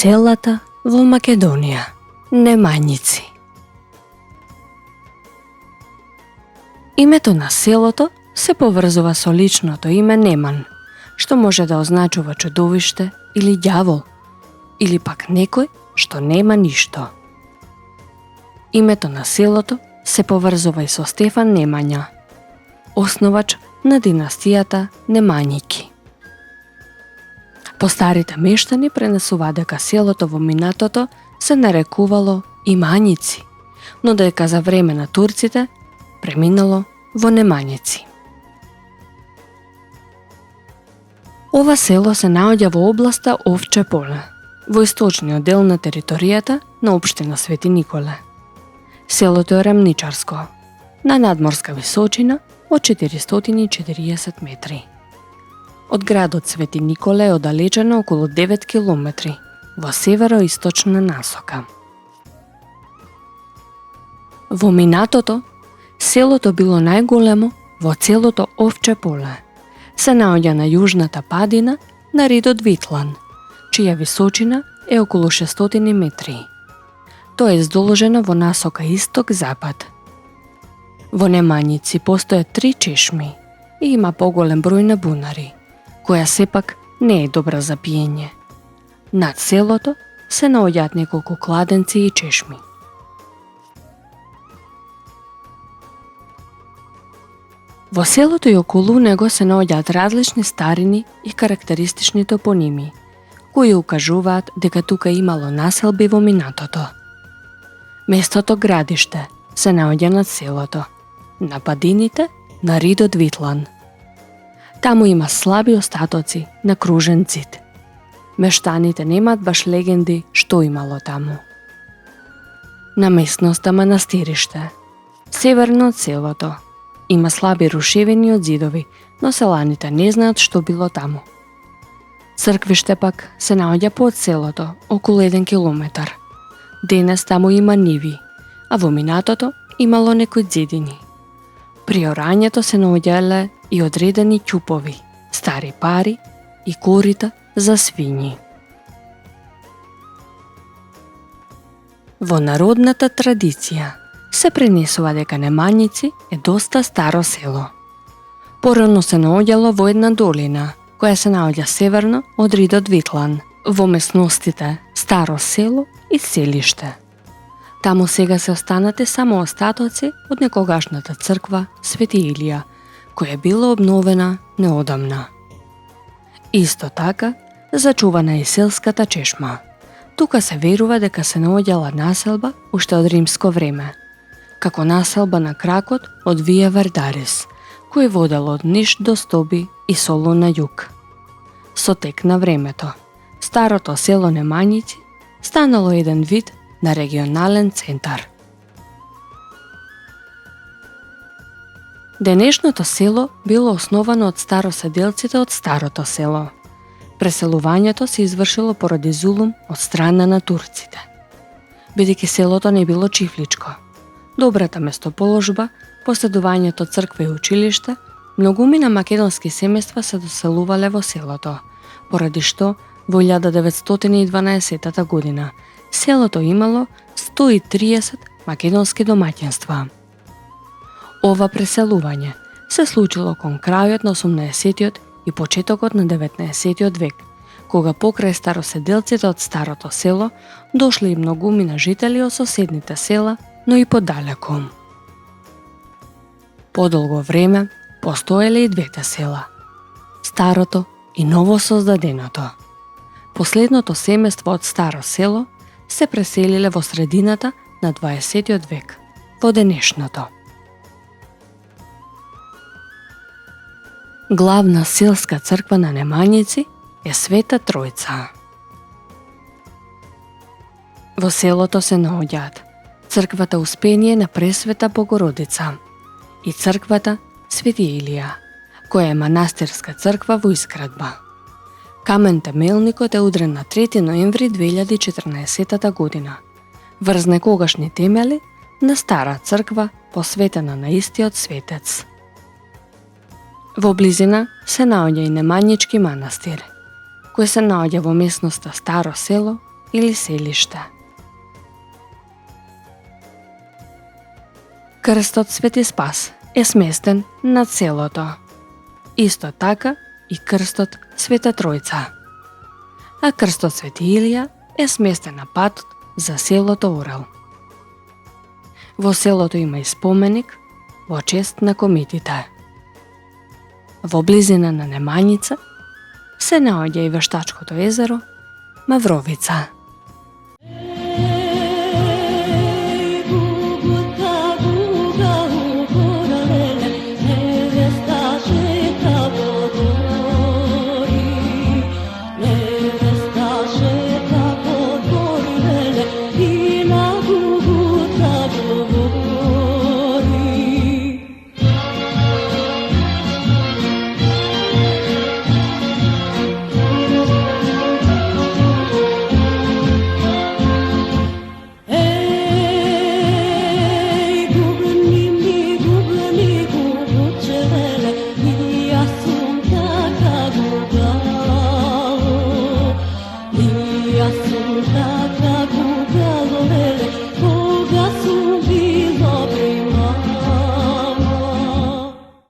Селата во Македонија, Немањици. Името на селото се поврзува со личното име Неман, што може да означува чудовиште или ѓавол, или пак некој што нема ништо. Името на селото се поврзува и со Стефан Немања, основач на династијата Немањики. Постарите мештани пренесуваат дека селото во минатото се нарекувало Имањици, но дека за време на турците преминало во Немањици. Ова село се наоѓа во областа Овче поле, во источниот дел на територијата на општина Свети Николе. Селото е рамничарско, на надморска височина од 440 метри. Од градот Свети Николе е оддалечено околу 9 километри во северо-источна насока. Во минатото, селото било најголемо во целото Овче поле. Се наоѓа на јужната падина на ридот Витлан, чија височина е околу 600 метри. Тоа е здолжено во насока исток-запад. Во Немањици постојат 3 чешми и има поголем број на бунари, која сепак не е добра за пиење. Над селото се наоѓаат неколку кладенци и чешми. Во селото и околу него се наоѓаат различни старини и карактеристични топоними, кои укажуваат дека тука имало населби во минатото. Местото Градиште се наоѓа над селото, на падините на ридот Витлан. Таму има слаби остатоци на кружен зид. Мештаните немаат баш легенди што имало таму. На местноста Манастириште, северно од селото, има слаби рушевини од зидови, но селаните не знаат што било таму. Црквиште пак се наоѓа под селото, околу 1 километар. Денес таму има ниви, а во минатото имало некои зидини. При орањето се наоѓале и одредени ќупови, стари пари и корита за свињи. Во народната традиција се пренесува дека Немањици е доста старо село. Порано се наоѓало во една долина, која се наоѓа северно од ридот Витлан, во местностите Старо село и Селиште. Таму сега се останати само остатоци од некогашната црква Свети Илија, која била обновена неодамна. Исто така, зачувана е селската чешма. Тука се верува дека се наоѓала населба уште од римско време, како населба на кракот од Вија Вардарис, кој водело од Ниш до Стоби и Солун на југ. Со тек на времето, старото село Немањици станало еден вид на регионален центар. Денешното село било основано од староседелците од старото село. Преселувањето се извршило поради зулум од страна на турците. Бидејќи селото не било чифличко, добрата местоположба, поседувањето црква и училиште, многумина македонски семејства се доселувале во селото, поради што во 1912 година селото имало 130 македонски домаќинства. Ова преселување се случило кон крајот на 18-тиот и почетокот на 19-тиот век, кога покрај староседелците од старото село дошли и многумина жители од соседните села, но и подалеку. Подолго време постоеле и двете села, старото и новосоздаденото. Последното семејство од старо село се преселиле во средината на 20-тиот век, во денешното. Главна селска црква на Немањици е Света Тројца. Во селото се наоѓаат црквата Успение на Пресвета Богородица и црквата Свети Илија, која е манастирска црква во изградба. Камен темелникот е удрен на 3 ноември 2014 година, врз некогашни темели на стара црква посветена на истиот светец. Во близина се наоѓа и Немањички манастир, кој се наоѓа во местноста Старо село или селиште. Крстот Свети Спас е сместен над селото. Исто така и крстот Света Тројца. А крстот Свети Илија е сместен на патот за селото Урал. Во селото има и споменик во чест на комитите. Во близина на Немањица се наоѓа и вештачкото езеро Мавровица.